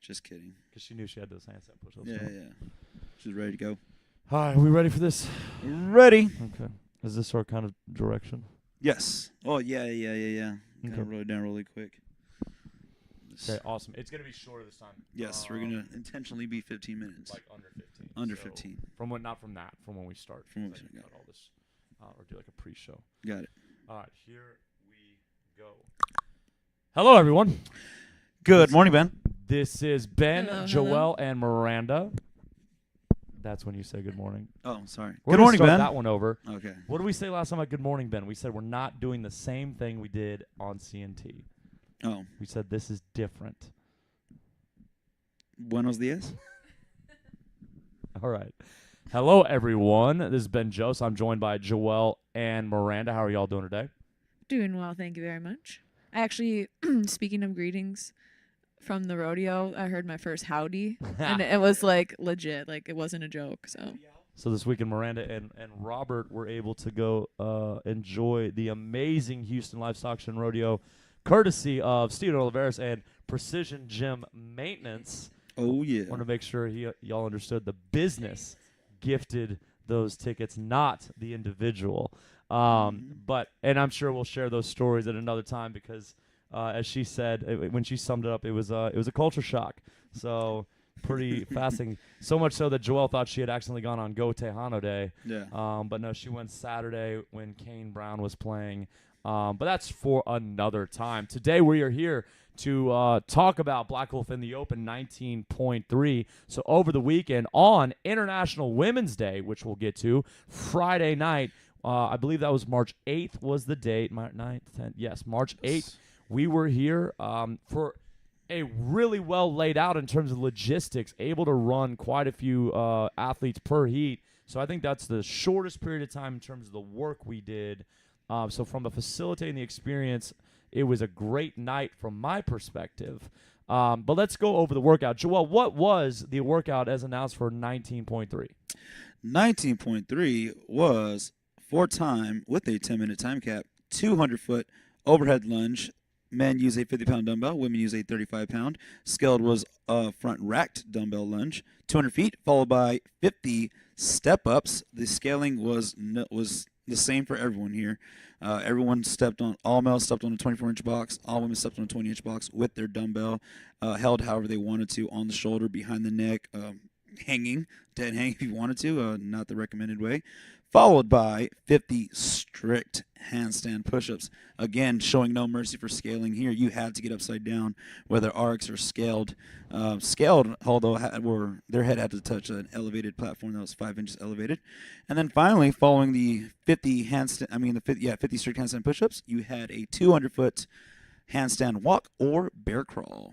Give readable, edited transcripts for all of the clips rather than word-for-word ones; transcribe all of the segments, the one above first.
Just kidding. Because she knew she had those handstand push-ups. Yeah. She's ready to go. All right, are we ready for this? Ready. Okay. Is this our kind of direction? Yes. Oh, yeah. Kind Okay. of wrote it down really quick. Okay, awesome. It's going to be shorter this time. Yes, we're going to intentionally be 15 minutes. Like under 15. Under So 15. Not from that, from when we start. From when we Then start, you got cut all this, or do like a pre-show. Got it. All right, here we go. Hello, everyone. Good morning, Ben. This is Ben, Hello, Joelle, hello. and Miranda. That's when you say good morning. Oh, sorry. We're Good gonna morning, start Ben. that one over. Okay. What did we say last time about good morning, Ben? We said we're not doing the same thing we did on CNT. Oh, We said this is different. buenos dias. All right. Hello, everyone. This is Ben Jose. I'm joined by Joelle and Miranda. How are y'all doing today? Doing well, thank you very much. I actually, speaking of greetings from the rodeo, I heard my first howdy, and it was like legit, like it wasn't a joke. So this weekend, Miranda and Robert were able to go enjoy the amazing Houston Livestock Auction and Rodeo, courtesy of Steven Oliveris and Precision Gym Maintenance. Oh, yeah. Want to make sure y'all understood the business gifted those tickets, not the individual. But I'm sure we'll share those stories at another time because, as she said, when she summed it up, it was a culture shock. So pretty fascinating. So much so that Joelle thought she had accidentally gone on Go Tejano Day. Yeah. But no, she went Saturday when Kane Brown was playing. But that's for another time. Today we are here to talk about Black Wolf in the Open 19.3. So over the weekend on International Women's Day, which we'll get to, Friday night, I believe that was March 8th was the date. March 9th, 10th. Yes, March 8th. We were here for a really well laid out in terms of logistics, able to run quite a few athletes per heat. So I think that's the shortest period of time in terms of the work we did. So from a facilitating the experience, it was a great night from my perspective. But let's go over the workout. Joelle, what was the workout as announced for 19.3? 19.3 was 4-time with a 10-minute time cap, 200-foot overhead lunge. Men use a 50-pound dumbbell. Women use a 35-pound. Scaled was a front racked dumbbell lunge, 200 feet, followed by 50 step-ups. The scaling was the same for everyone here. All males stepped on a 24-inch box. All women stepped on a 20-inch box with their dumbbell, held however they wanted to on the shoulder, behind the neck, hanging, dead hang if you wanted to, not the recommended way. Followed by 50 strict handstand push-ups. Again, showing no mercy for scaling here. You had to get upside down, whether arcs or scaled. Scaled, although their head had to touch an elevated platform that was 5 inches elevated. And then finally, following the 50 strict handstand push-ups, you had a 200-foot handstand walk or bear crawl.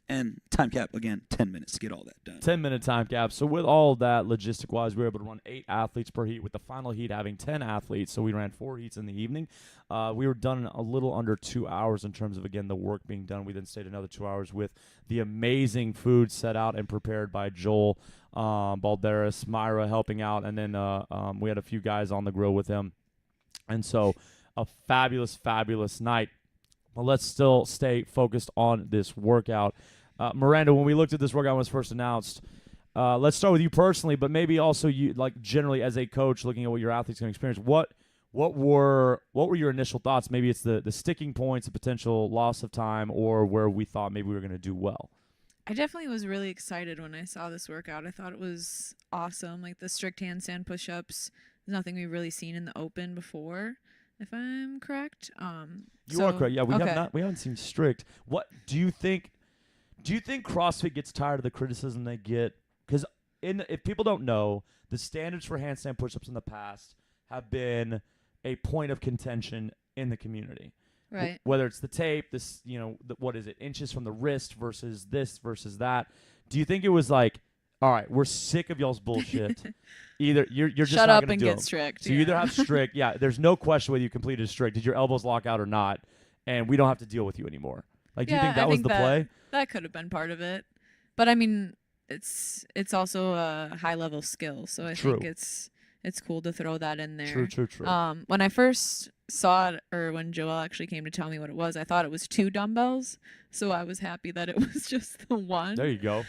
And time cap, again, 10 minutes to get all that done. 10-minute time cap. So with all of that, logistic-wise, we were able to run 8 athletes per heat, with the final heat having 10 athletes. So we ran 4 heats in the evening. We were done in a little under 2 hours in terms of, again, the work being done. We then stayed another 2 hours with the amazing food set out and prepared by Joel Balderas, Myra helping out, and then we had a few guys on the grill with him. And so a fabulous, fabulous night. But let's still stay focused on this workout. Miranda, when we looked at this workout when it was first announced, let's start with you personally, but maybe also you, like generally as a coach, looking at what your athletes can experience. What were your initial thoughts? Maybe it's the sticking points, the potential loss of time, or where we thought maybe we were going to do well. I definitely was really excited when I saw this workout. I thought it was awesome. Like the strict handstand push-ups, nothing we've really seen in the open before, if I'm correct. You are correct. Yeah, we haven't seen strict. What do you think? Do you think CrossFit gets tired of the criticism they get? Because if people don't know, the standards for handstand push-ups in the past have been a point of contention in the community. Right. Whether it's the tape, what is it, inches from the wrist versus this versus that. Do you think it was like, all right, we're sick of y'all's bullshit. Either you're just shut not up gonna and do get them. strict. So you either have strict, there's no question whether you completed strict. Did your elbows lock out or not? And we don't have to deal with you anymore. Like, do you think that was the play? That could have been part of it. But I mean, it's also a high level skill, so I True. think it's it's cool to throw that in there. True. When I first saw it, or when Joelle actually came to tell me what it was, I thought it was 2 dumbbells. So I was happy that it was just the one. There you go.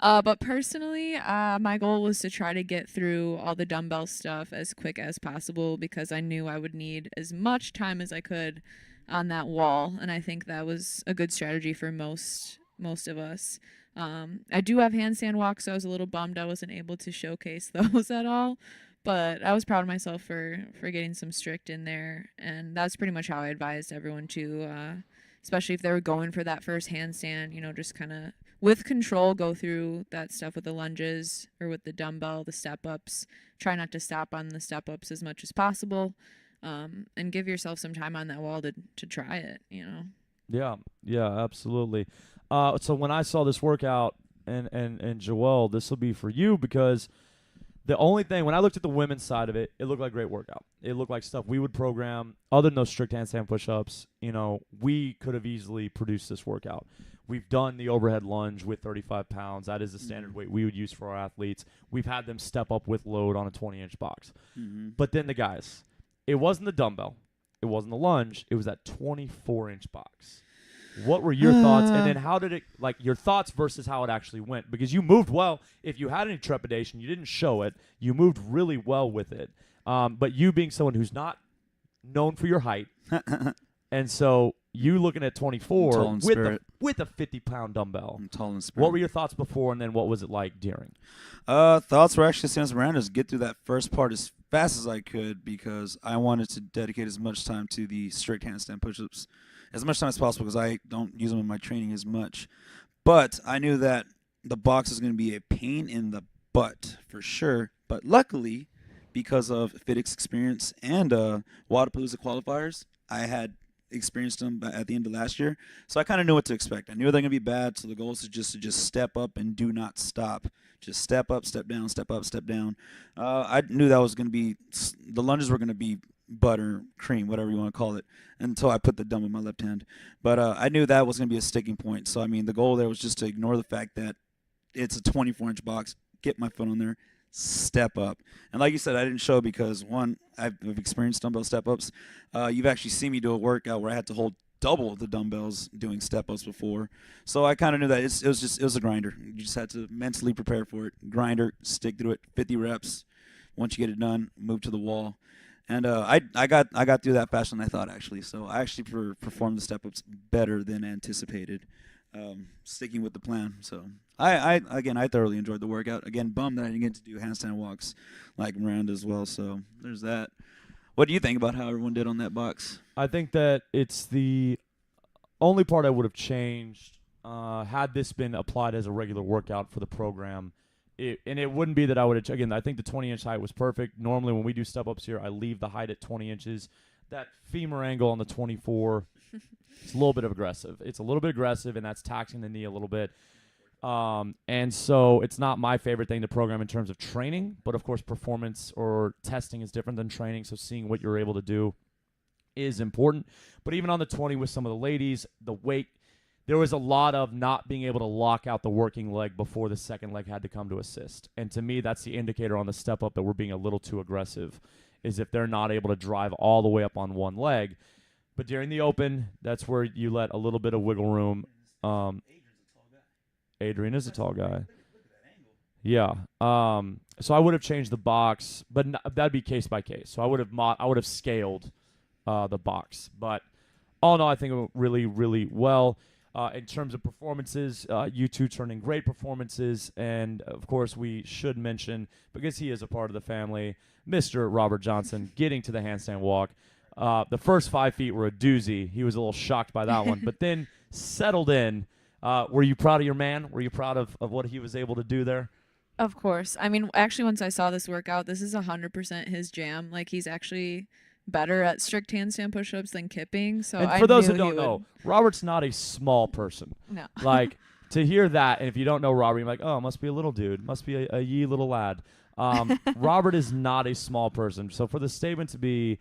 But personally, my goal was to try to get through all the dumbbell stuff as quick as possible because I knew I would need as much time as I could on that wall, and I think that was a good strategy for most of us. I do have handstand walks, so I was a little bummed I wasn't able to showcase those at all, but I was proud of myself for getting some strict in there, and that's pretty much how I advised everyone to, especially if they were going for that first handstand, just kind of with control go through that stuff with the lunges or with the dumbbell, the step-ups. Try not to stop on the step-ups as much as possible. And give yourself some time on that wall to try it, Yeah, absolutely. So when I saw this workout, and Joelle, this will be for you because the only thing, when I looked at the women's side of it, it looked like a great workout. It looked like stuff we would program. Other than those strict handstand push-ups, we could have easily produced this workout. We've done the overhead lunge with 35 pounds. That is the standard weight we would use for our athletes. We've had them step up with load on a 20-inch box. Mm-hmm. But then the guys, it wasn't the dumbbell. It wasn't the lunge. It was that 24-inch box. What were your thoughts? And then how did it, your thoughts versus how it actually went? Because you moved well. If you had any trepidation, you didn't show it. You moved really well with it. But you being someone who's not known for your height, and so you looking at 24 with a 50-pound dumbbell. I'm tall in spirit. What were your thoughts before, and then what was it like during? Thoughts were actually same as Miranda's. Get through that first part as fast as I could because I wanted to dedicate as much time to the strict handstand push-ups, as much time as possible because I don't use them in my training as much. But I knew that the box is going to be a pain in the butt for sure. But luckily, because of FitX experience and Wadapalooza qualifiers, I had experienced them at the end of last year, so I kind of knew what to expect. I knew they're gonna be bad, so the goal is to just step up and do not stop. Just step up, step down, step up, step down. I knew that was gonna be the lunges were gonna be butter, cream, whatever you want to call it, until I put the dumbbell in my left hand. But I knew that was gonna be a sticking point. So I mean, the goal there was just to ignore the fact that it's a 24-inch box, get my foot on there, step up. And like you said, I didn't show because, one, I've experienced dumbbell step-ups. You've actually seen me do a workout where I had to hold double the dumbbells doing step-ups before. So I kind of knew that it was a grinder. You just had to mentally prepare for it. Grinder, stick through it, 50 reps. Once you get it done, move to the wall. And I got through that faster than I thought, actually. So I actually performed the step-ups better than anticipated. Sticking with the plan. So I thoroughly enjoyed the workout. Again, bummed that I didn't get to do handstand walks like Miranda as well. So there's that. What do you think about how everyone did on that box? I think that it's the only part I would have changed had this been applied as a regular workout for the program. And it wouldn't be that I would have, again, I think the 20-inch height was perfect. Normally when we do step-ups here, I leave the height at 20 inches. That femur angle on the 24, it's a little bit aggressive. It's a little bit aggressive, and that's taxing the knee a little bit. And so it's not my favorite thing to program in terms of training, but of course performance or testing is different than training, so seeing what you're able to do is important. But even on the 20 with some of the ladies, the weight, there was a lot of not being able to lock out the working leg before the second leg had to come to assist. And to me, that's the indicator on the step up that we're being a little too aggressive, is if they're not able to drive all the way up on one leg. But during the open, that's where you let a little bit of wiggle room. Adrian is a tall guy. Yeah. So I would have changed the box, but that'd be case by case. So I would have scaled the box. But all in all, I think it went really, really well. In terms of performances, you two turned in great performances. And, of course, we should mention, because he is a part of the family, Mr. Robert Johnson getting to the handstand walk. The first 5 feet were a doozy. He was a little shocked by that one, but then settled in. Were you proud of your man? Were you proud of what he was able to do there? Of course. I mean, actually, once I saw this workout, this is 100% his jam. Like, he's actually better at strict handstand push-ups than kipping. So and for those who don't know, Robert's not a small person. No. Like, to hear that, and if you don't know Robert, you're like, oh, must be a little dude. Must be a ye little lad. Robert is not a small person. So for the statement to be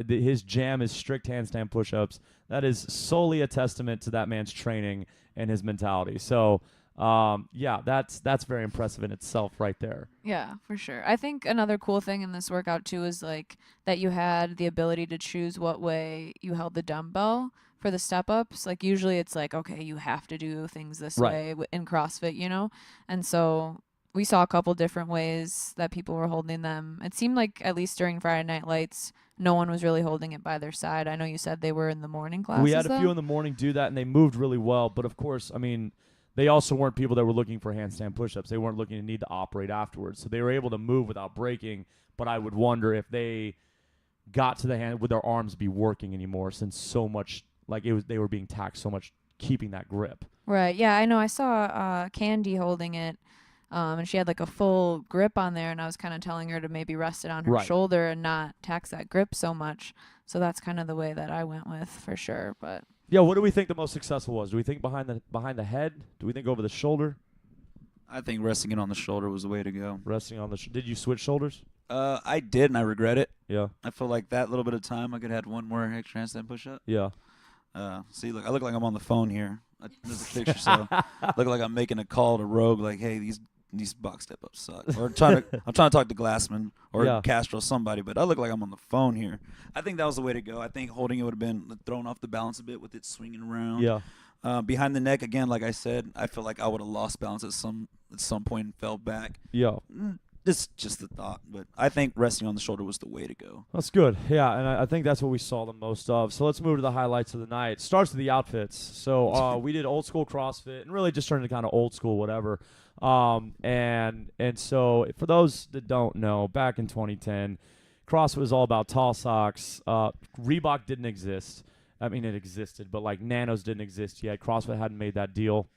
his jam is strict handstand push-ups, that is solely a testament to that man's training and his mentality. So Yeah, that's very impressive in itself right there. Yeah, for sure. I think another cool thing in this workout too is like that you had the ability to choose what way you held the dumbbell for the step ups. Like usually it's like, okay, you have to do things this Right. way in CrossFit, you know? And so we saw a couple different ways that people were holding them. It seemed like at least during Friday Night Lights, no one was really holding it by their side. I know you said they were in the morning classes. We had a though. few in the morning do that, and they moved really well. But of course, I mean, they also weren't people that were looking for handstand push-ups. They weren't looking to need to operate afterwards, so they were able to move without breaking. But I would wonder if they got to the hand, would their arms be working anymore? Since so much, like they were being taxed so much, keeping that grip. Right. Yeah, I know. I saw Candy holding it, and she had like a full grip on there, and I was kind of telling her to maybe rest it on her Right. shoulder and not tax that grip so much. So that's kind of the way that I went with for sure. But Yeah, what do we think the most successful was? Do we think behind the head? Do we think over the shoulder? I think resting it on the shoulder was the way to go. Resting on the did you switch shoulders? I did, and I regret it. Yeah. I feel like that little bit of time, I could have had one more extra handstand push-up. Yeah. See, look, I look like I'm on the phone here. There's a picture, so look like I'm making a call to Rogue, like, hey, these box step-ups suck. Or I'm trying to talk to Glassman or Yeah. Castro, somebody, but I look like I'm on the phone here. I think that was the way to go. I think holding it would have been thrown off the balance a bit with it swinging around. Yeah. Behind the neck, again, like I said, I feel like I would have lost balance at some point and fell back. Yeah. This is just a thought, but I think resting on the shoulder was the way to go. That's good. Yeah, and I think that's what we saw the most of. So let's move to the highlights of the night. Starts with the outfits. So we did old school CrossFit and really just turned into kind of old school whatever. And so for those that don't know, back in 2010, CrossFit was all about tall socks. Reebok didn't exist. I mean, it existed, but like Nanos didn't exist yet. CrossFit hadn't made that deal.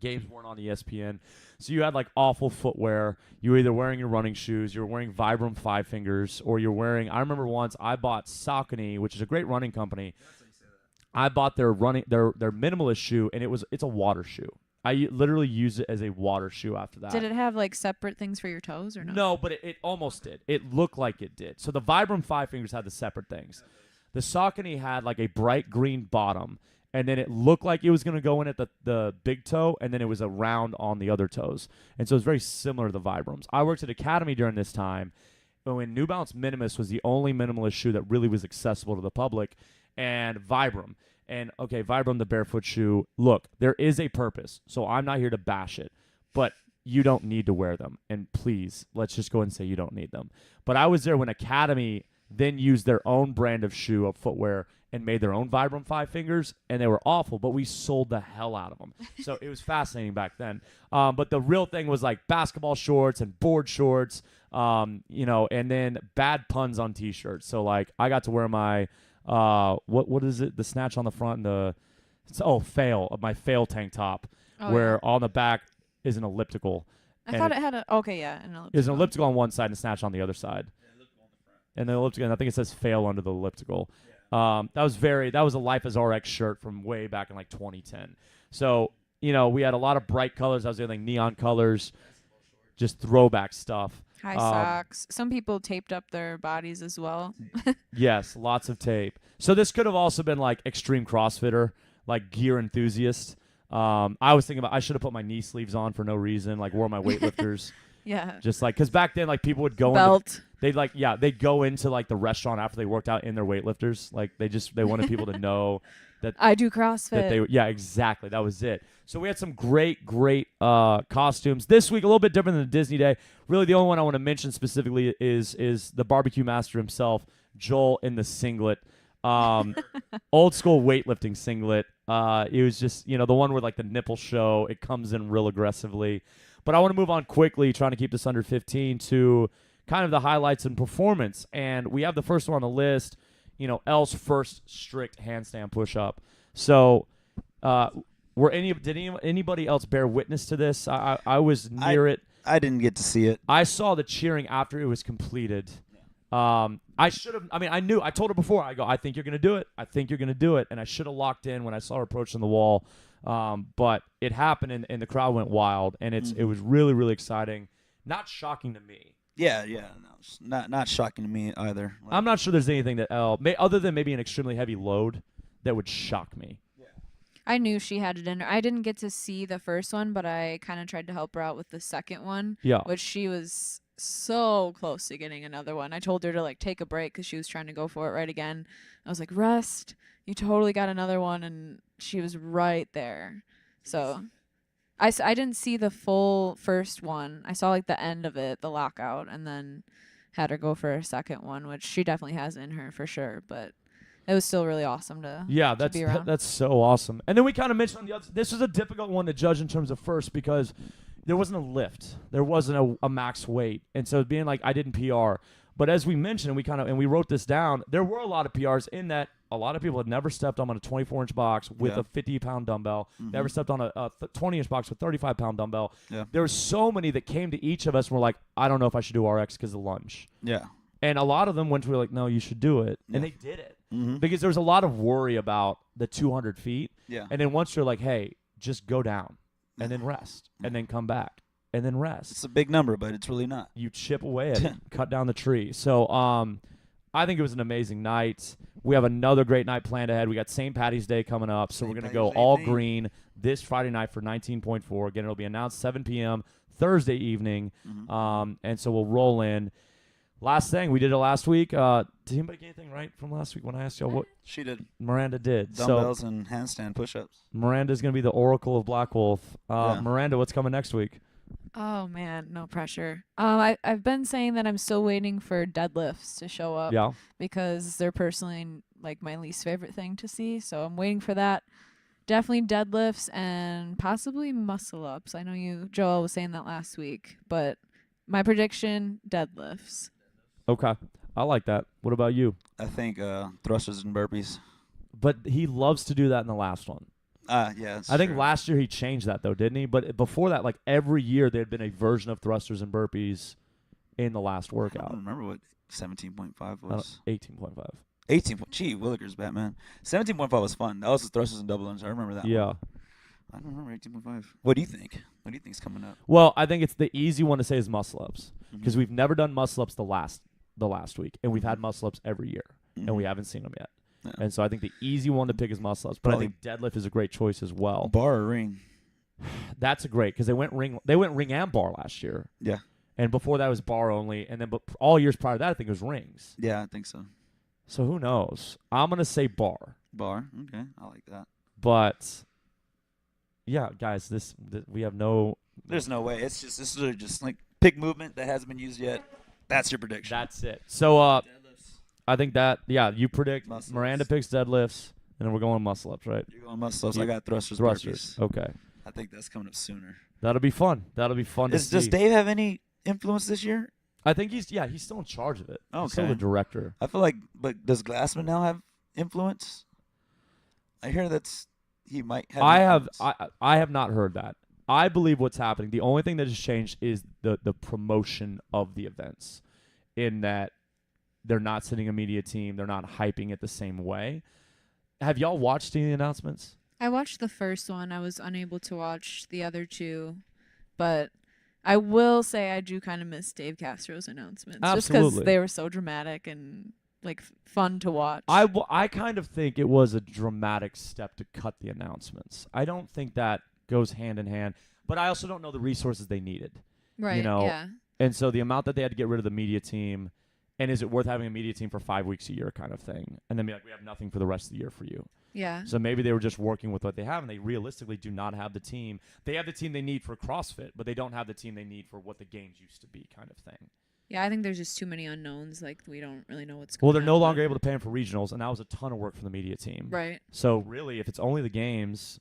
Games weren't on ESPN. So you had like awful footwear. You were either wearing your running shoes, you were wearing Vibram Five Fingers, or you're wearing, I remember once I bought Saucony, which is a great running company. I bought their minimalist shoe, and it's a water shoe. I literally used it as a water shoe after that. Did it have like separate things for your toes or no? No, but it almost did. It looked like it did. So the Vibram Five Fingers had the separate things. The Saucony had like a bright green bottom, and then it looked like it was going to go in at the big toe, and then it was a round on the other toes. And so it's very similar to the Vibrams. I worked at Academy during this time when New Balance Minimus was the only minimalist shoe that really was accessible to the public, and Vibram. And, okay, Vibram, the barefoot shoe, look, there is a purpose, so I'm not here to bash it, but you don't need to wear them. And please, let's just go and say you don't need them. But I was there when Academy then used their own brand of shoe, of footwear, and made their own Vibram Five Fingers, and they were awful, but we sold the hell out of them. So it was fascinating back then. But the real thing was like basketball shorts and board shorts, and then bad puns on T-shirts. So like I got to wear my what is it? The snatch on the front and my fail tank top, where on the back is an elliptical. I thought it had an elliptical. There's an elliptical on one side and a snatch on the other side. And the elliptical, and I think it says fail under the elliptical. That was a Life as RX shirt from way back in like 2010. So, we had a lot of bright colors. I was doing like neon colors, just throwback stuff. High socks. Some people taped up their bodies as well. Yes, lots of tape. So this could have also been like extreme CrossFitter, like gear enthusiast. I was thinking about I should have put my knee sleeves on for no reason, like wore my weightlifters. Yeah. Just like, because back then, like people would go Belt. they'd go into like the restaurant after they worked out in their weightlifters. Like they wanted people to know that I do CrossFit. exactly. That was it. So we had some great costumes this week. A little bit different than the Disney Day. Really, the only one I want to mention specifically is the barbecue master himself, Joel, in the singlet, old school weightlifting singlet. It was just the one with like the nipple show. It comes in real aggressively. But I want to move on quickly, trying to keep this under 15 to kind of the highlights and performance. And we have the first one on the list, Elle's first strict handstand push-up. So did anybody else bear witness to this? I was near it. I didn't get to see it. I saw the cheering after it was completed. I should have. I mean, I knew. I told her before. I go, I think you're going to do it. I think you're going to do it. And I should have locked in when I saw her approaching the wall. But it happened, and the crowd went wild, and it was really, really exciting. Not shocking to me. Yeah. No, it's not shocking to me either. Like, I'm not sure there's anything that other than maybe an extremely heavy load, that would shock me. I knew she had it in her. I didn't get to see the first one, but I kind of tried to help her out with the second one, Yeah. which she was so close to getting another one. I told her to like take a break because she was trying to go for it right again. I was like, rest. You totally got another one, and she was right there. So I didn't see the full first one. I saw like the end of it, the lockout, and then had her go for a second one, which she definitely has in her for sure. But it was still really awesome to Yeah, to be around. that's so awesome. And then we kind of mentioned on the other. This was a difficult one to judge in terms of first because there wasn't a lift, there wasn't a max weight, and so being like I didn't PR. But as we mentioned, and we wrote this down. There were a lot of PRs in that a lot of people had never stepped on a 24-inch box with Yeah. a 50-pound dumbbell, Mhm. never stepped on a 20-inch box with 35-pound dumbbell. Yeah. There were so many that came to each of us and were like, I don't know if I should do RX because of the lunge. Yeah. And a lot of them went to like, no, you should do it, and Yeah. they did it. Mm-hmm. Because there was a lot of worry about the 200 feet. Yeah. And then once you're like, hey, just go down and then rest and then come back and then rest. It's a big number, but it's really not. You chip away at it, cut down the tree. So I think it was an amazing night. We have another great night planned ahead. We got St. Patty's Day coming up. So we're St. going to go Patty's Day all theme. green this Friday night for 19.4. Again, it'll be announced 7 p.m. Thursday evening. Mhm. And so we'll roll in. Last thing, we did it last week. Did anybody get anything right from last week when I asked y'all what She did Miranda did? dumbbells and handstand push-ups. So Miranda's going to be the oracle of Black Wolf. Yeah. Miranda, what's coming next week? Oh man, no pressure. I've been saying that I'm still waiting for deadlifts to show up Yeah. because they're personally like my least favorite thing to see. So I'm waiting for that. Definitely deadlifts and possibly muscle ups. I know Joel was saying that last week, but my prediction, deadlifts. Okay. I like that. What about you? I think thrusters and burpees. But he loves to do that in the last one. Yeah. I think true. last year he changed that, though, didn't he? But before that, like every year, there had been a version of thrusters and burpees in the last I workout. don't remember what 17.5 I don't- was. 18.5. 18. Gee, Willikers, Batman. 17.5 was fun. That was the thrusters and double lunge. I remember that. Yeah. One. I don't remember 18.5. What do you think? What do you think's coming up? Well, I think it's the easy one to say is muscle ups because Mhm. we've never done muscle ups the last week, and we've had Mhm. muscle ups every year, and Mhm. we haven't seen them yet. Yeah. And so I think the easy one to pick is muscle ups, but Probably- I think deadlift is a great choice as well. Bar or ring? That's a great because they went ring and bar last year, Yeah. and before that was bar only, and then but all years prior to that I think it was rings. Yeah, I think so. So who knows? I'm gonna say bar, Bar. Okay, I like that. but yeah, guys, this we have no. There's no way. It's just this is just like pick movement that hasn't been used yet. That's your prediction. That's it. So I think that you predict Muscle Miranda ups. picks deadlifts, and then we're going muscle ups, right? You're going muscle ups. Yeah. I got thrusters. Thrusters. Burpees. Okay, I think that's coming up sooner. that'll be fun. That'll be fun to see. Does Dave have any influence this year? I think he's still in charge of it. He's still Okay. the director. I feel like, but does Glassman now have influence? I hear he might have. I have influence. I have not heard that. I believe what's happening. The only thing that has changed is the promotion of the events, in that they're not sending a media team. They're not hyping it the same way. Have y'all watched any of the announcements? I watched the first one. I was unable to watch the other two, but I will say I do kind of miss Dave Castro's announcements just because Absolutely. they were so dramatic and like fun to watch. I kind of think it was a dramatic step to cut the announcements. I don't think that goes hand in hand, but I also don't know the resources they needed. right? know, yeah. And so the amount that they had to get rid of the media team, and is it worth having a media team for 5 weeks a year kind of thing, and then be like, we have nothing for the rest of the year for you. Yeah. So maybe they were just working with what they have, and they realistically do not have the team. They have the team they need for CrossFit, but they don't have the team they need for what the games used to be kind of thing. Yeah, I think there's just too many unknowns. Like we don't really know what's Well, going they're on. no longer able to pay him for regionals, and that was a ton of work for the media team. Right. So really, if it's only the games,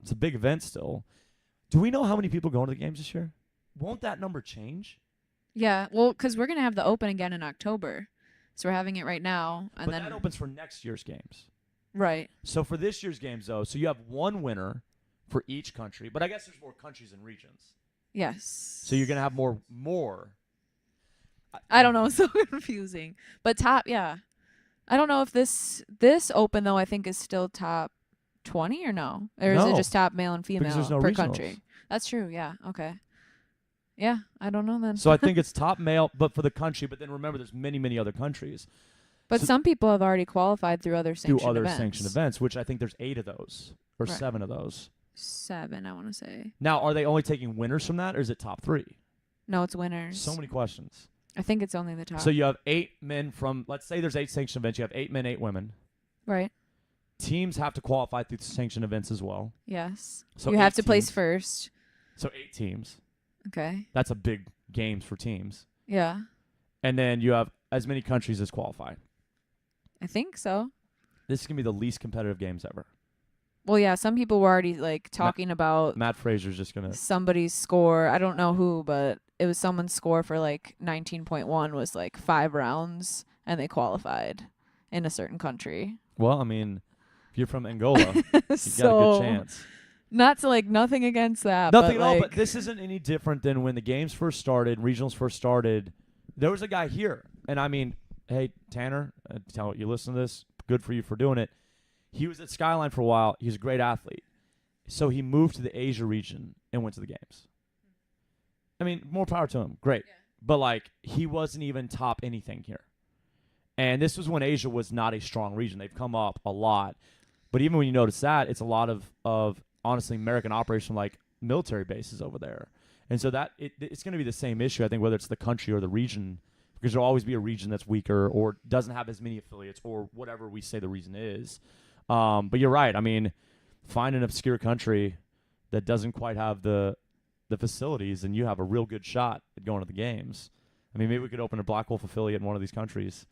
it's a big event still. Do we know how many people going to the games this year? Won't that number change? Yeah. Well, because we're gonna have the Open again in October, so we're having it right now, and But then that opens for next year's games. right. So for this year's games, though, so you have one winner for each country, but I guess there's more countries and regions. Yes. So you're gonna have more. I don't know. It's so confusing. But top, yeah. I don't know if this Open though. I think is still top 20 or no, or is it No, just top male and because female there's no per regionals. country? That's true. Yeah. Okay. Yeah. I don't know then. So I think it's top male, but for the country. But then remember, there's many other countries. But So- some people have already qualified through other through sanctioned other events. sanctioned events, which I think there's 8 of those or Right. 7 of those. 7, I want to say. Now, are they only taking winners from that, or is it top 3? No, it's winners. So many questions. I think it's only the top. So you have 8 men from, let's say there's 8 sanctioned events. You have 8 men, 8 women. right. Teams have to qualify through sanctioned events as well. Yes. So you have 8 to place teams. first. So 8 teams. Okay. That's a big games for teams. Yeah. And then you have as many countries as qualify. I think so. This is going to be the least competitive games ever. Well, yeah, some people were already like talking about Matt Fraser's just going to. somebody's score. I don't know who, but it was someone's score for like 19.1 was like 5 rounds and they qualified in a certain country. Well, I mean, if you're from Angola, you've got a So, good chance. not to like nothing against that. Nothing but at all, like, but this isn't any different than when the games first started, regionals first started. There was a guy here, and I mean, hey, Tanner, tell you listen to this, good for you for doing it. He was at Skyline for a while. He was a great athlete. So he moved to the Asia region and went to the games. I mean, more power to him. Great. But, like, he wasn't even top anything here. And this was when Asia was not a strong region. They've come up a lot. But even when you notice that, it's a lot of honestly, American operators from, like, military bases over there. And so that it's going to be the same issue, I think, whether it's the country or the region, because there'll always be a region that's weaker or doesn't have as many affiliates or whatever we say the reason is. But you're right. I mean, find an obscure country that doesn't quite have the facilities, and you have a real good shot at going to the games. I mean, maybe we could open a Black Wolf affiliate in one of these countries.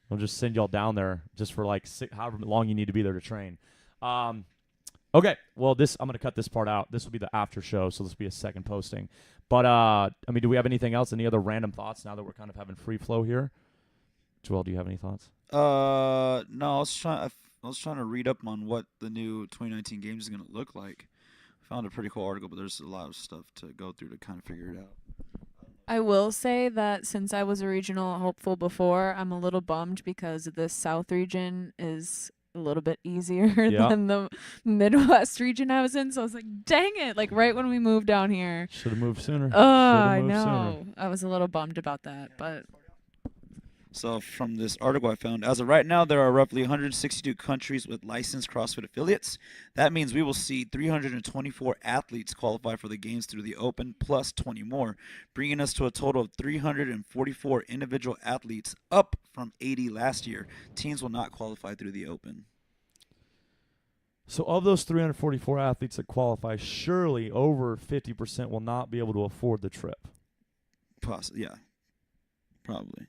We'll just send y'all down there just for like however long you need to be there to train. Okay, well, I'm going to cut this part out. This will be the after show, so this will be a second posting. But, I mean, do we have anything else? Any other random thoughts now that we're kind of having free flow here? Joel, do you have any thoughts? No, I was trying to read up on what the new 2019 games is going to look like. I found a pretty cool article, but there's a lot of stuff to go through to kind of figure it out. I will say that since I was a regional hopeful before, I'm a little bummed because the South region is a little bit easier Yeah. than the Midwest region I was in. So I was like, dang it. Like right when we moved down here. Should have moved sooner. Oh, I Shoulda moved know. sooner. I was a little bummed about that. But So from this article I found, as of right now, there are roughly 162 countries with licensed CrossFit affiliates. That means we will see 324 athletes qualify for the games through the Open, plus 20 more, bringing us to a total of 344 individual athletes, up from 80 last year. Teams will not qualify through the Open. So of those 344 athletes that qualify, surely over 50% will not be able to afford the trip. Yeah, probably.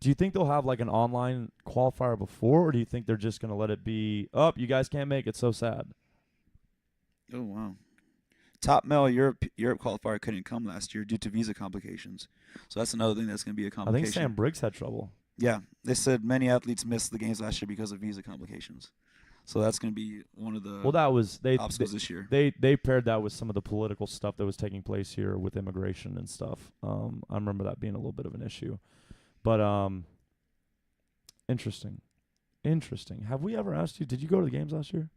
Do you think they'll have like an online qualifier before, or do you think they're just going to let it be, oh, you guys can't make it, so sad? Oh, wow. Top male Europe qualifier couldn't come last year due to visa complications. So that's another thing that's going to be a I complication. think Sam Briggs had trouble. Yeah, they said many athletes missed the games last year because of visa complications. So that's going to be one of the Well, that was obstacles this year. They paired that with some of the political stuff that was taking place here with immigration and stuff. I remember that being a little bit of an issue. But interesting. Have we ever asked you, did you go to the games last year?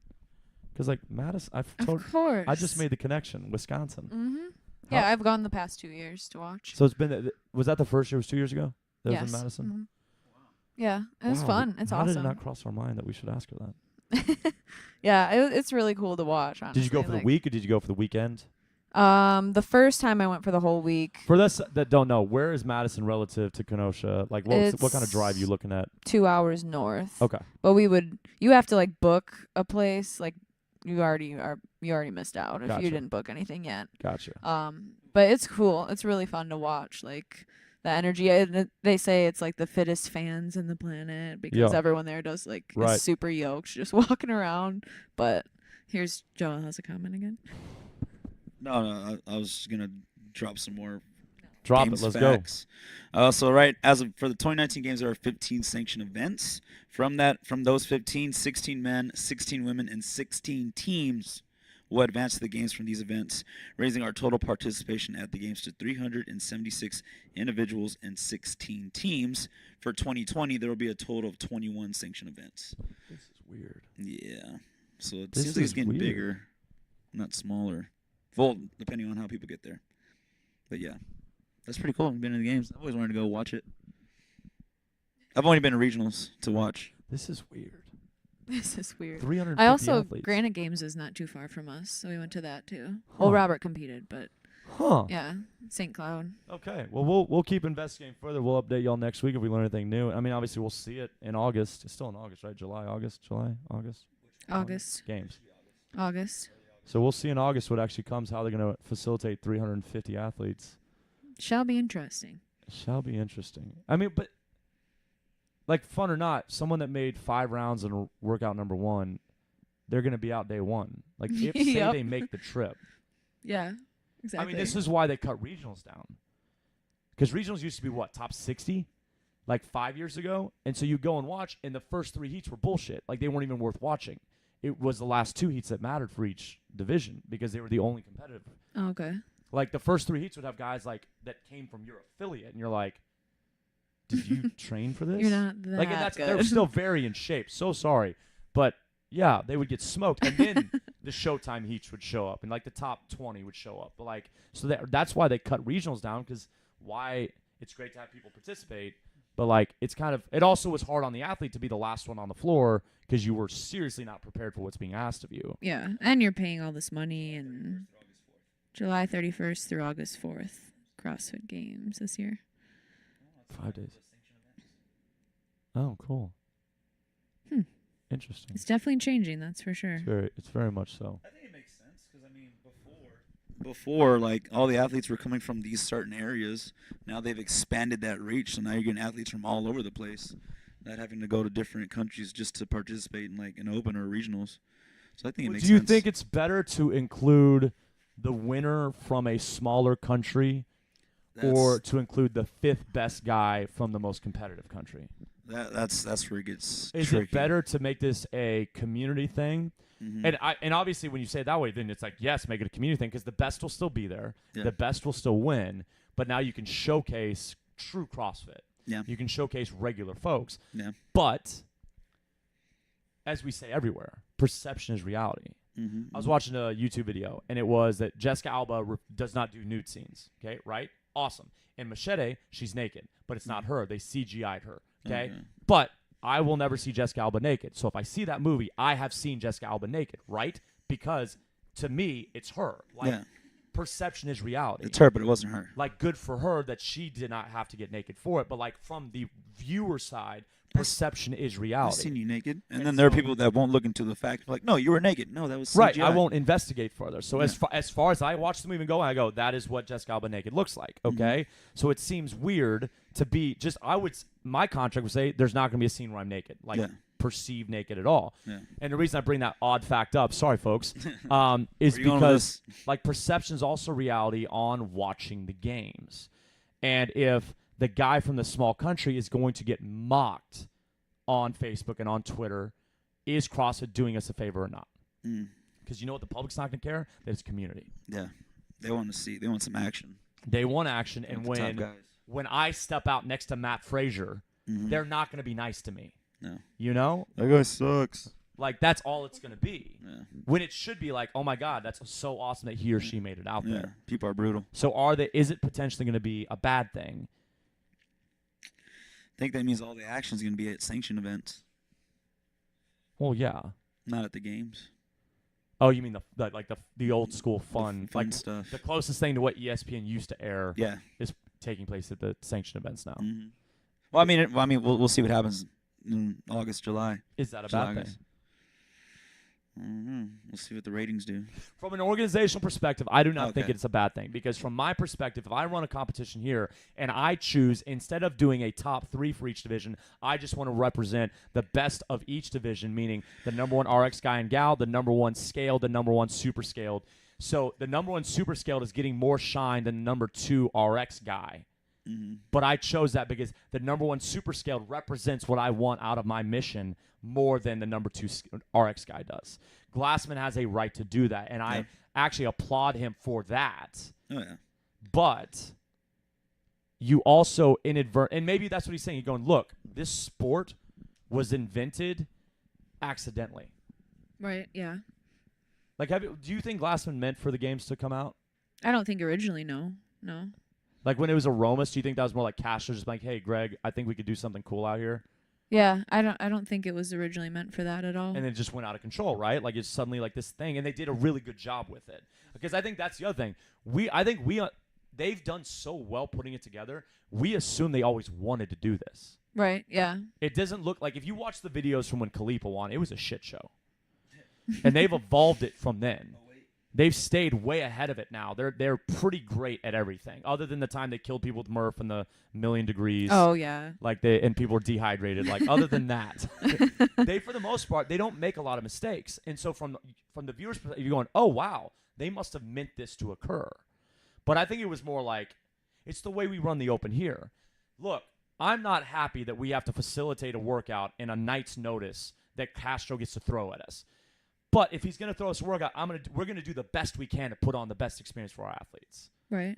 Because like Madison, of course. I just made the connection, Wisconsin. Mm-hmm. Yeah, How- I've gone the past 2 years to watch. So it's been, was that the first year? It was 2 years ago? That yes. was in Madison? Mhm. Yeah, it was Wow, fun. It's how awesome. did it not cross our mind that we should ask her that? Yeah, it's really cool to watch. Honestly. Did you go for the like, week or did you go for the weekend? The first time I went for the whole week, For this that don't know, where is Madison relative to Kenosha? Like, what kind of drive you looking at? 2 hours north. Okay, But you have to like book a place. Like you already missed out if Gotcha. you didn't book anything yet. gotcha. But it's cool. It's really fun to watch. Like the energy. They say it's like the fittest fans in the planet because Yeah. everyone there does like Right. is super yoked, just walking around. But here's Joel has a comment again. No, I was going to drop some more Drop games it. Let's facts. So for the 2019 games, there are 15 sanctioned events. From those 15, 16 men, 16 women, and 16 teams will advance to the games from these events, raising our total participation at the games to 376 individuals and 16 teams. For 2020, there will be a total of 21 sanctioned events. go. This is weird. Yeah. So it This seems like it's is getting weird. bigger, not smaller. Well, depending on how people get there. But yeah, that's pretty cool. I've been in the games. I've always wanted to go watch it. I've only been to regionals to watch. This is weird. This is weird. 350 I also athletes. Granite Games is not too far from us, so we went to that too. Huh. Well, Robert competed, but Huh. yeah, St. Cloud. Okay. Well, we'll keep investigating further. We'll update y'all next week if we learn anything new. I mean, obviously, we'll see it in August. It's still in August, right? August. August. Games. August. So we'll see in August what actually comes, how they're going to facilitate 350 athletes. Shall be interesting. Shall be interesting. I mean, but like fun or not, someone that made 5 rounds in workout number 1, they're going to be out day 1. Like if say Yep. they make the trip. Yeah, exactly. I mean, this is why they cut regionals down. Because regionals used to be what, top 60? Like 5 years ago? And so you go and watch, and the first 3 heats were bullshit. Like they weren't even worth watching. It was the last 2 heats that mattered for each division because they were the only competitive. Oh, okay. Like the first 3 heats would have guys like that came from your affiliate, and you're like, did you train for this? You're not that Like, and that's they're good. still very in shape. So sorry, but yeah, they would get smoked, and then the Showtime heats would show up, and like the top 20 would show up. But like, so that's why they cut regionals down, because why it's great to have people participate, but like it's kind of it also was hard on the athlete to be the last one on the floor because you were seriously not prepared for what's being asked of you. Yeah, and you're paying all this money, and July 31st through August 4th, CrossFit Games this year. 5 days. Oh, cool. Hmm. Interesting. It's definitely changing, that's for sure. It's very much so. I think it makes sense because I mean, before like all the athletes were coming from these certain areas. Now they've expanded that reach, so now you're getting athletes from all over the place, not having to go to different countries just to participate in like an open or regionals. So I think it makes Do you sense. think it's better to include the winner from a smaller country or to include the 5th best guy from the most competitive country? That's where it gets Is tricky. it better to make this a community thing? Mhm. And obviously when you say it that way, then it's like, yes, make it a community thing because the best will still be there. Yeah. The best will still win. But now you can showcase true CrossFit. Yeah. You can showcase regular folks. Yeah. But as we say everywhere, perception is reality. Mhm. I was watching a YouTube video, and it was that Jessica Alba does not do nude scenes. Okay, right? Awesome. In Machete, she's naked, but it's not her. They CGI'd her. Okay? But I will never see Jessica Alba naked. So if I see that movie, I have seen Jessica Alba naked, right? Because to me, it's her. Like, Yeah. perception is reality. It's her, but it wasn't her. Like, good for her that she did not have to get naked for it. But like from the viewer side, perception is I've reality. seen you naked, and And then there are so- people that won't look into the fact, like, no, you were naked. No, that was Right, CGI. I won't investigate further. So Yeah. as far as I watch the movie and go, I go, that is what Jessica Alba naked looks like. Okay, So it seems weird to be just. My contract would say there's not going to be a scene where I'm naked, like Yeah. perceived naked at all. Yeah. And the reason I bring that odd fact up, sorry folks, is Where you going with because this? like perception is also reality on watching the games, and if the guy from the small country is going to get mocked on Facebook and on Twitter, is CrossFit doing us a favor or not? Mm, Because you know what the public's not going to care? That it's community. yeah, they want some action. They want action, and With the top when guys. when I step out next to Matt Frazier, Mhm. they're not going to be nice to me. No, You know? that guy sucks. Like, that's all it's going to be. Yeah. When it should be like, oh my God, that's so awesome that he or she made it out Yeah, there. people are brutal. So is it potentially going to be a bad thing? I think that means all the action is going to be at sanctioned events, Well, yeah. not at the games. Oh, you mean the old school The fun, fun like stuff. the closest thing to what ESPN used to air Yeah. is taking place at the sanctioned events now. Mhm. Well, I mean, we'll see what happens in August, July. Is that a July, bad thing? August. We'll see what the ratings do. From an organizational perspective, I do not think Okay. it's a bad thing because from my perspective, if I run a competition here and I choose, instead of doing a top 3 for each division, I just want to represent the best of each division, meaning the number 1 RX guy and gal, the number 1 scaled, the number 1 super scaled. So the number 1 super scaled is getting more shine than the number 2 RX guy. But I chose that because the number 1 super scaled represents what I want out of my mission more than the number 2 RX guy does. Glassman has a right to do that, and I actually applaud him for that. Oh yeah. But you also and maybe that's what he's saying. You're going, look, this sport was invented accidentally. Right, yeah. Like, do you think Glassman meant for the games to come out? I don't think originally, no. Like when it was Aromas, do you think that was more like Castro just like, hey, Greg, I think we could do something cool out here? Yeah, I don't think it was originally meant for that at all. And it just went out of control, right? Like it's suddenly like this thing, and they did a really good job with it. Because I think that's the other thing. They've done so well putting it together. We assume they always wanted to do this. Right, yeah. It doesn't look like if you watch the videos from when Khalifa won, it was a shit show. And they've evolved it from then. They've stayed way ahead of it now. They're pretty great at everything, other than the time they killed people with Murph and the million degrees. Oh, yeah. And people were dehydrated. Like other than that, they for the most part they don't make a lot of mistakes. And so from the viewer's perspective, you're going, oh wow, they must have meant this to occur. But I think it was more like it's the way we run the Open here. Look, I'm not happy that we have to facilitate a workout in a night's notice that Castro gets to throw at us. But if he's going to throw us a workout, we're going to do the best we can to put on the best experience for our athletes. Right.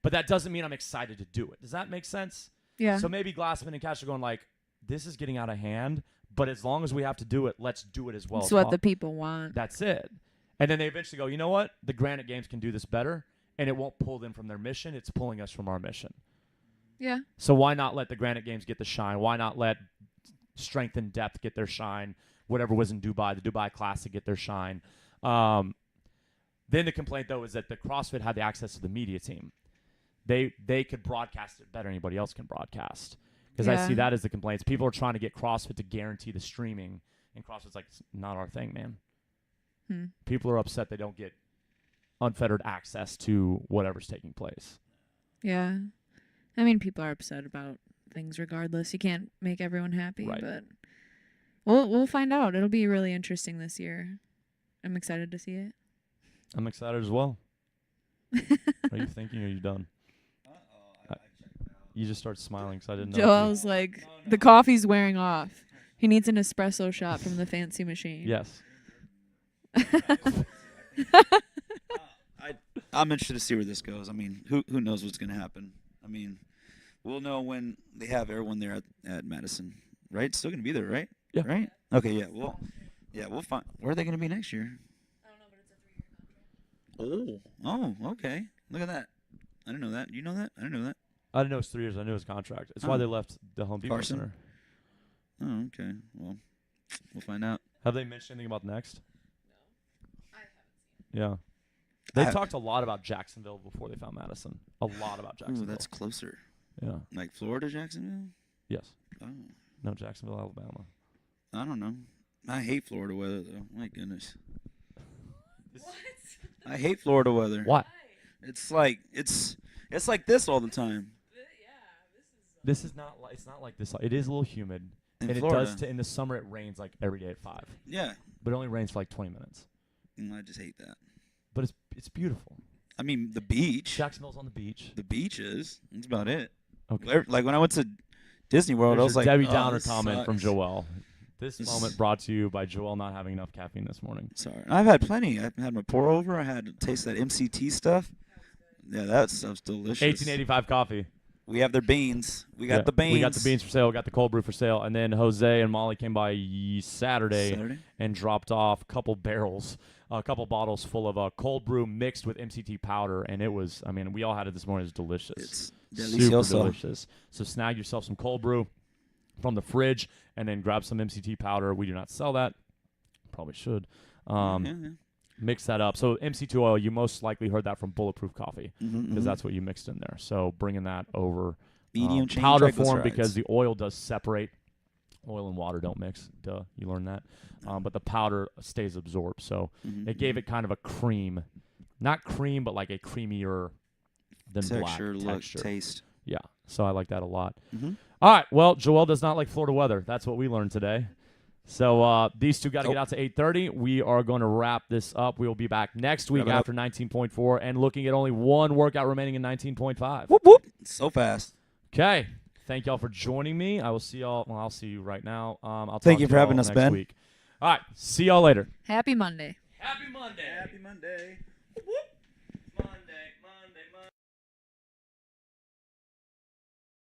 But that doesn't mean I'm excited to do it. Does that make sense? Yeah. So maybe Glassman and Cash are going like, this is getting out of hand, but as long as we have to do it, let's do it as well. It's as what possible. the people want. That's it. And then they eventually go, you know what? The Granite Games can do this better, and it won't pull them from their mission. It's pulling us from our mission. Yeah. So why not let the Granite Games get the shine? Why not let Strength and Depth get their shine? Whatever was in Dubai, the Dubai Classic get their shine. Then the complaint, though, is that the CrossFit had the access to the media team. They could broadcast it better than anybody else can broadcast. Because I see that as the complaints. People are trying to get CrossFit to guarantee the streaming, and CrossFit's like, it's not our thing, man. People are upset they don't get unfettered access to whatever's taking place. Yeah. I mean, people are upset about things regardless. You can't make everyone happy, Right. but we'll find out. It'll be really interesting this year. I'm excited to see it. I'm excited as well. Are you thinking or are you done? You just start smiling because I didn't know. Joel's like, the coffee's wearing off. He needs an espresso shot from the fancy machine. Yes. I'm interested to see where this goes. I mean, who knows what's going to happen? I mean, we'll know when they have everyone there at Madison, right? Still going to be there, right? Yeah. Right? Okay, yeah. We'll find. Where are they going to be next year? I don't know, but it's a 3-year contract. Oh, okay. Look at that. I didn't know that. You know that? I didn't know that. I didn't know it was 3 years. I knew his contract. It's why Oh. they left the Home Depot Carson? Center. Oh, okay. Well, we'll find out. Have they mentioned anything about next? I haven't seen Yeah. They I- talked a lot about Jacksonville before they found Madison. A lot about Ooh, Jacksonville. that's closer. Yeah. Like Florida, Jacksonville? Yes. Oh, No, Jacksonville, Alabama. I don't know. I hate Florida weather, though. My goodness. I hate Florida weather. Why? It's like it's like this all the time. This is not like, it's not like this. It is a little humid. In and Florida. it does in the summer it rains like every day at 5. Yeah. But it only rains for like 20 minutes. I just hate that. But it's beautiful. I mean, the beach. Jacksonville's on the beach. The beaches. That's about it. Okay. Like when I went to Disney World, I There's was your like, Debbie oh, Downer this comment from sucks. Joel. This This- moment brought to you by Joel not having enough caffeine this morning. Sorry. I've had plenty. I've had my pour over. I had to taste that MCT stuff. Yeah, that stuff's delicious. 1885 coffee. We have their beans. We got Yeah, the beans. We got the beans for sale. We got the cold brew for sale. And then Jose and Molly came by Saturday and dropped off a couple bottles full of cold brew mixed with MCT powder. And it was, I mean, we all had it this morning. It was delicious. It's Super delicioso. delicious. So snag yourself some cold brew from the fridge and then grab some MCT powder. We do not sell that. Probably should. Yeah. Mix that up. So MCT oil, you most likely heard that from Bulletproof Coffee because Mhm. that's what you mixed in there. So bringing that over medium chain powder form triglycerides. because the oil does separate. Oil and water don't mix. Duh, you learned that. But the powder stays absorbed. So Mhm, it gave it kind of a cream. Not cream, but like a creamier than texture, black look, texture. taste. Yeah. So I like that a lot. Mhm. All right. Well, Joel does not like Florida weather. That's what we learned today. So these two got to get out to 8:30. We are going to wrap this up. We will be back next week Wrap it up. after 19.4 and looking at only one workout remaining in 19.5. Whoop whoop. So fast. Okay. Thank y'all for joining me. I will see y'all. Well, I'll see you right now. I'll Thank talk you to for having y'all us, next Ben. week. All right. See y'all later. Happy Monday. Happy Monday. Happy Monday.